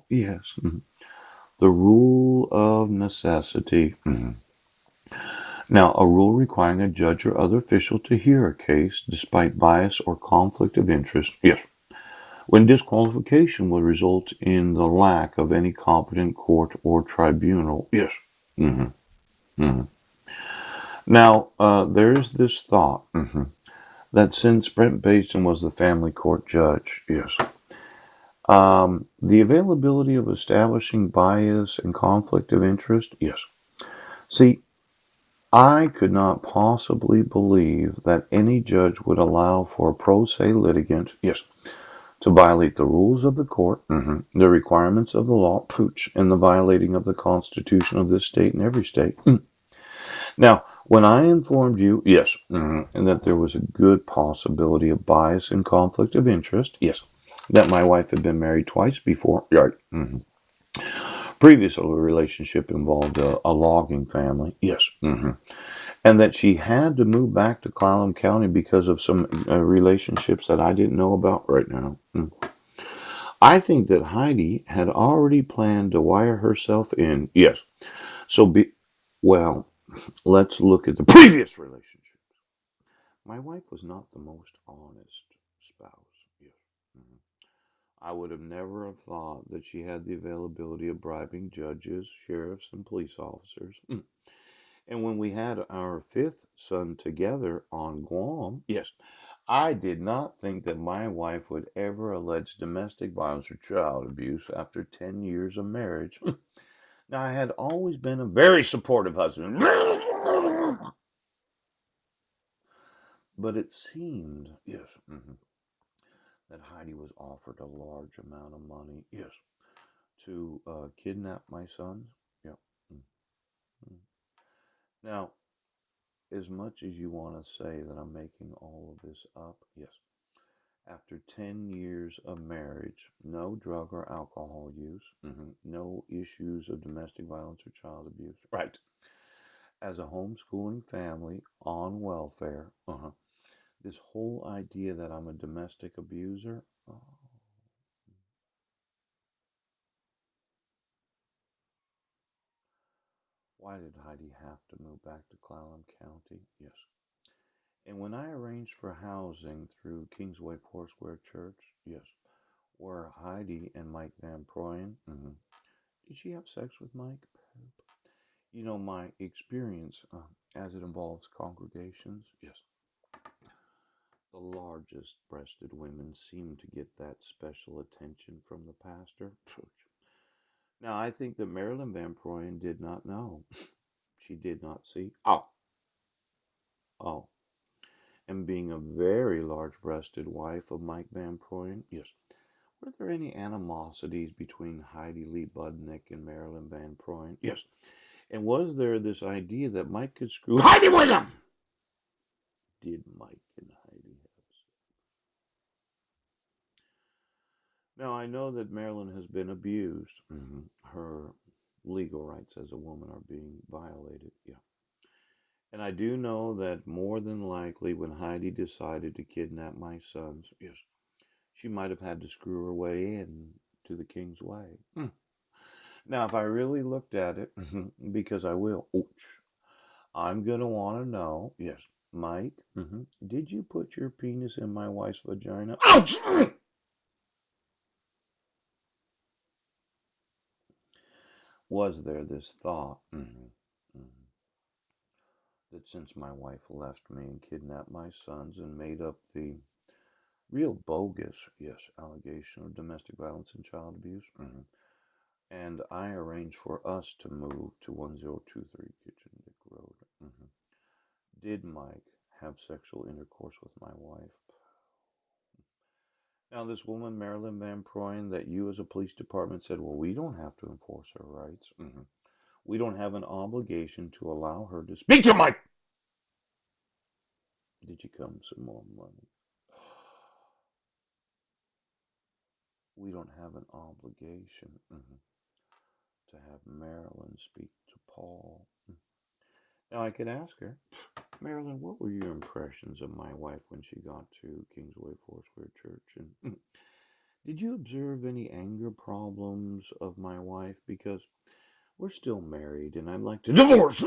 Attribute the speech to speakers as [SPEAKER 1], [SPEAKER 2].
[SPEAKER 1] Yes. The rule of necessity. Now, a rule requiring a judge or other official to hear a case despite bias or conflict of interest. Yes. When disqualification would result in the lack of any competent court or tribunal. Yes. hmm hmm Now, there's this thought that since Brent Basin was the family court judge, yes, the availability of establishing bias and conflict of interest, yes. See, I could not possibly believe that any judge would allow for a pro se litigant, yes, to violate the rules of the court, the requirements of the law, pooch, and the violating of the Constitution of this state and every state. Now, when I informed you, yes, and that there was a good possibility of bias and conflict of interest, yes, that my wife had been married twice before, right? Previous relationship involved a logging family, yes, and that she had to move back to Clallam County because of some relationships that I didn't know about right now. I think that Heidi had already planned to wire herself in, yes. So well, let's look at the previous relationship. My wife was not the most honest spouse. Yes. Mhm. I would have never have thought that she had the availability of bribing judges, sheriffs, and police officers. And when we had our fifth son together on Guam, yes, I did not think that my wife would ever allege domestic violence or child abuse after 10 years of marriage. Now, I had always been a very supportive husband, but it seemed, yes, that Heidi was offered a large amount of money, yes, to kidnap my sons. Yeah. mhm. Now, as much as you want to say that I'm making all of this up, yes, after 10 years of marriage, no drug or alcohol use, no issues of domestic violence or child abuse, right? As a homeschooling family on welfare, this whole idea that I'm a domestic abuser, oh, why did Heidi have to move back to Clallam County? Yes. And when I arranged for housing through Kingsway Foursquare Church, yes, where Heidi and Mike Van Proyen, did she have sex with Mike? You know, my experience as it involves congregations, yes, the largest breasted women seem to get that special attention from the pastor. Now, I think that Marilyn Van Proyen did not know. She did not see. Oh. And being a very large breasted wife of Mike Van Proyen, yes. Were there any animosities between Heidi Lee Budnick and Marilyn Van Proyen? Yes. And was there this idea that Mike could screw Heidi with him? Did Mike and Heidi have sex? Now, I know that Marilyn has been abused. Her legal rights as a woman are being violated. Yeah. And I do know that more than likely when Heidi decided to kidnap my sons, yes, she might have had to screw her way in to the king's way. Now, if I really looked at it, because I will, ouch, I'm going to want to know, yes, Mike, did you put your penis in my wife's vagina? Ouch! Was there this thought that since my wife left me and kidnapped my sons and made up the real bogus, yes, allegation of domestic violence and child abuse, and I arranged for us to move to 1023 Kitchen Dick Road. Did Mike have sexual intercourse with my wife? Now, this woman, Marilyn Van Proyen, that you as a police department said, well, we don't have to enforce her rights. We don't have an obligation to allow her to speak to Mike. Did you come some more money? We don't have an obligation to have Marilyn speak to Paul. Now, I could ask her, Marilyn, what were your impressions of my wife when she got to Kingsway Foursquare Church? And Did you observe any anger problems of my wife? Because we're still married and I'd like to divorce.